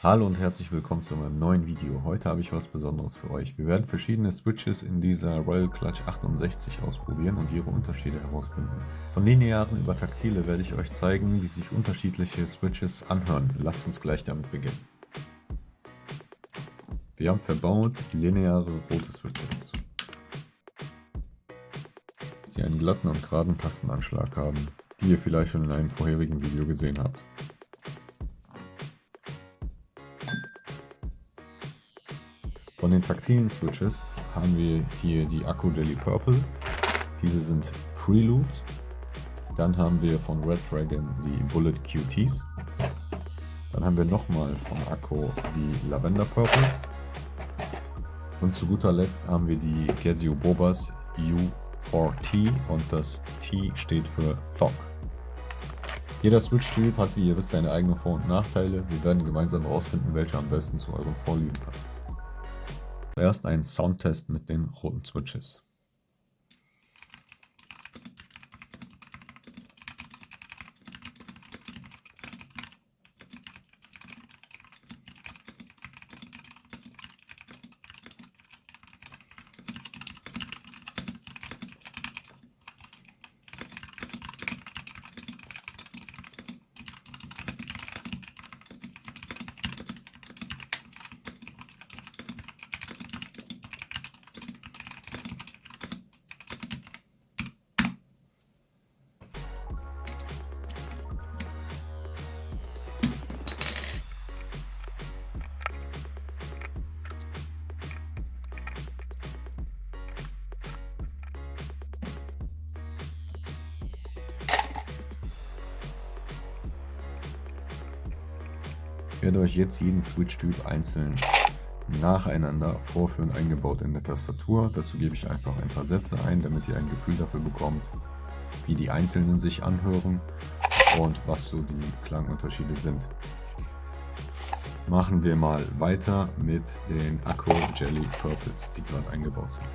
Hallo und herzlich willkommen zu einem neuen Video. Heute habe ich was Besonderes für euch. Wir werden verschiedene Switches in dieser Royal Clutch 68 ausprobieren und ihre Unterschiede herausfinden. Von linearen über taktile werde ich euch zeigen, wie sich unterschiedliche Switches anhören. Lasst uns gleich damit beginnen. Wir haben verbaut lineare rote Switches, die einen glatten und geraden Tastenanschlag haben, die ihr vielleicht schon in einem vorherigen Video gesehen habt. Von den taktilen Switches haben wir hier die Akku Jelly Purple. Diese sind Prelude. Dann haben wir von Red Dragon die Bullet QTs. Dann haben wir nochmal von Akku die Lavender Purples. Und zu guter Letzt haben wir die Casio Bobas U4T und das T steht für Thog. Jeder Switch-Typ hat, wie ihr wisst, seine eigenen Vor- und Nachteile. Wir werden gemeinsam herausfinden, welcher am besten zu euren Vorlieben passt. Zuerst ein Soundtest mit den roten Switches. Ich werde euch jetzt jeden Switch-Typ einzeln nacheinander vorführen, eingebaut in der Tastatur. Dazu gebe ich einfach ein paar Sätze ein, damit ihr ein Gefühl dafür bekommt, wie die einzelnen sich anhören und was so die Klangunterschiede sind. Machen wir mal weiter mit den Akku Jelly Purples, die gerade eingebaut sind.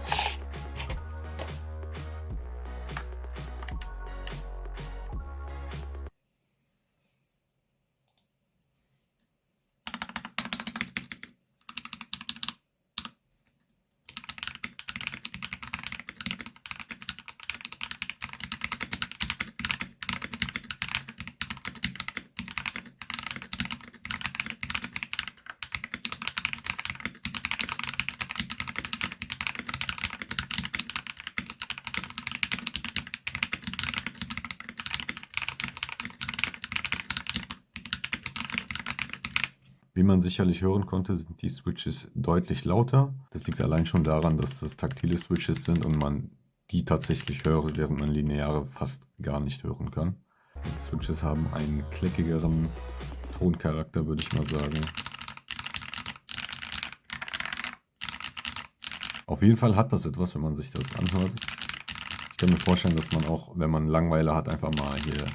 Wie man sicherlich hören konnte, sind die Switches deutlich lauter. Das liegt allein schon daran, dass das taktile Switches sind und man die tatsächlich hört, während man lineare fast gar nicht hören kann. Die Switches haben einen klickigeren Toncharakter, würde ich mal sagen. Auf jeden Fall hat das etwas, wenn man sich das anhört. Ich kann mir vorstellen, dass man auch, wenn man Langeweile hat, einfach mal hier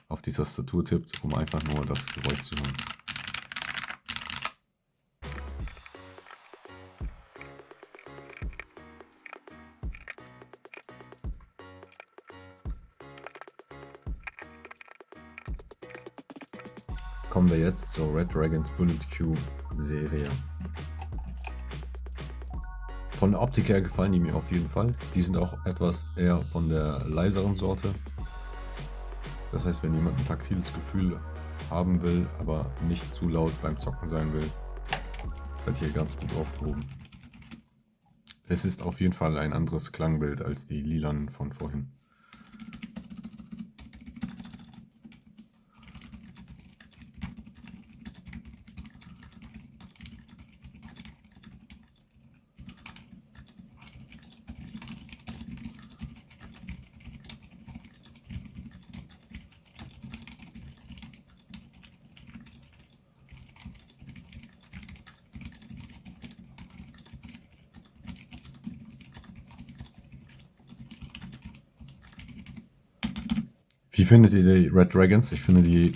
auf die Tastatur tippt, um einfach nur das Geräusch zu hören. Kommen wir jetzt zur Red Dragons Bullet Q Serie. Von der Optik her gefallen die mir auf jeden Fall. Die sind auch etwas eher von der leiseren Sorte. Das heißt, wenn jemand ein taktiles Gefühl haben will, aber nicht zu laut beim Zocken sein will, wird hier ganz gut aufgehoben. Es ist auf jeden Fall ein anderes Klangbild als die lilanen von vorhin. Wie findet ihr die Red Dragons? Ich finde die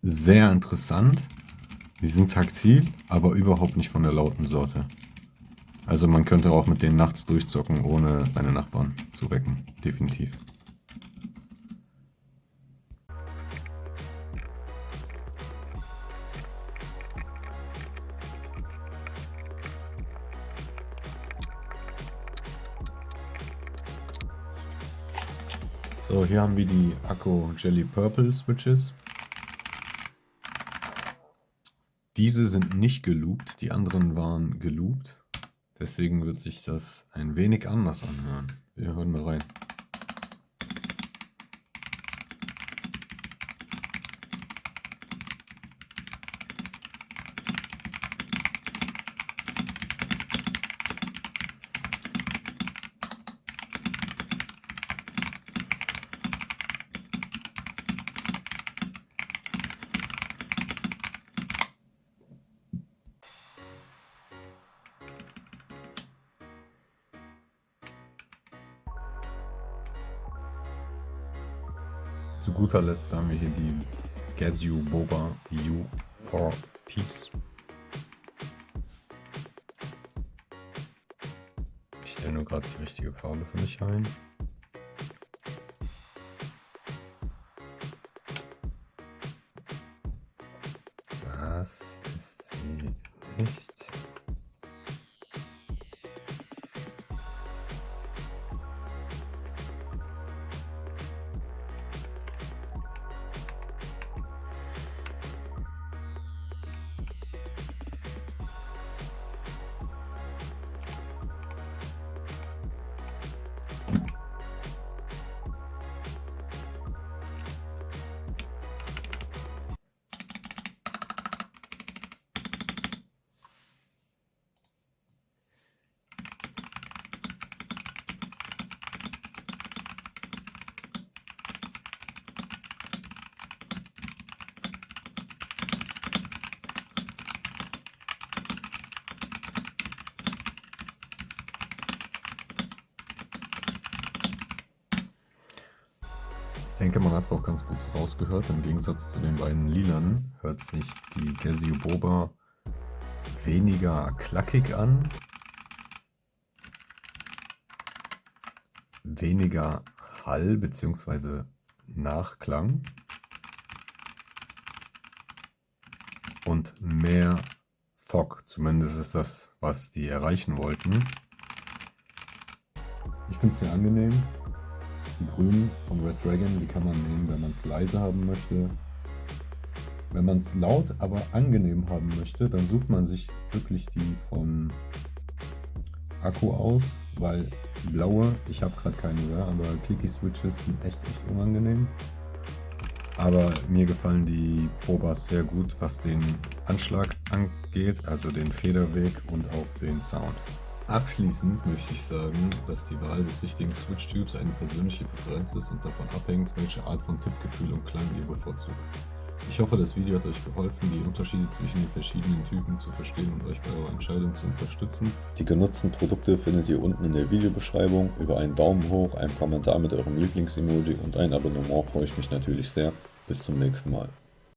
sehr interessant. Die sind taktil, aber überhaupt nicht von der lauten Sorte. Also man könnte auch mit denen nachts durchzocken, ohne seine Nachbarn zu wecken. Definitiv. So, hier haben wir die Akku Jelly Purple Switches. Diese sind nicht geloopt, die anderen waren geloopt. Deswegen wird sich das ein wenig anders anhören. Wir hören mal rein. Zu guter Letzt haben wir hier die Casio Boba U4Ts. Ich stelle nur gerade die richtige Farbe für mich ein. Das ist sie nicht. Ich denke, man hat es auch ganz gut rausgehört. Im Gegensatz zu den beiden lilanen hört sich die Casio Boba weniger klackig an, weniger Hall bzw. Nachklang und mehr Fog. Zumindest ist das, was die erreichen wollten. Ich finde es sehr angenehm. Die grünen von Red Dragon, die kann man nehmen, wenn man es leise haben möchte. Wenn man es laut, aber angenehm haben möchte, dann sucht man sich wirklich die von Akku aus, weil die blaue, ich habe gerade keine mehr, aber Clicky Switches sind echt unangenehm. Aber mir gefallen die Bobas sehr gut, was den Anschlag angeht, also den Federweg und auch den Sound. Abschließend möchte ich sagen, dass die Wahl des richtigen Switch-Typs eine persönliche Präferenz ist und davon abhängt, welche Art von Tippgefühl und Klang ihr bevorzugt. Ich hoffe, das Video hat euch geholfen, die Unterschiede zwischen den verschiedenen Typen zu verstehen und euch bei eurer Entscheidung zu unterstützen. Die genutzten Produkte findet ihr unten in der Videobeschreibung. Über einen Daumen hoch, einen Kommentar mit eurem Lieblings-Emoji und ein Abonnement freue ich mich natürlich sehr. Bis zum nächsten Mal.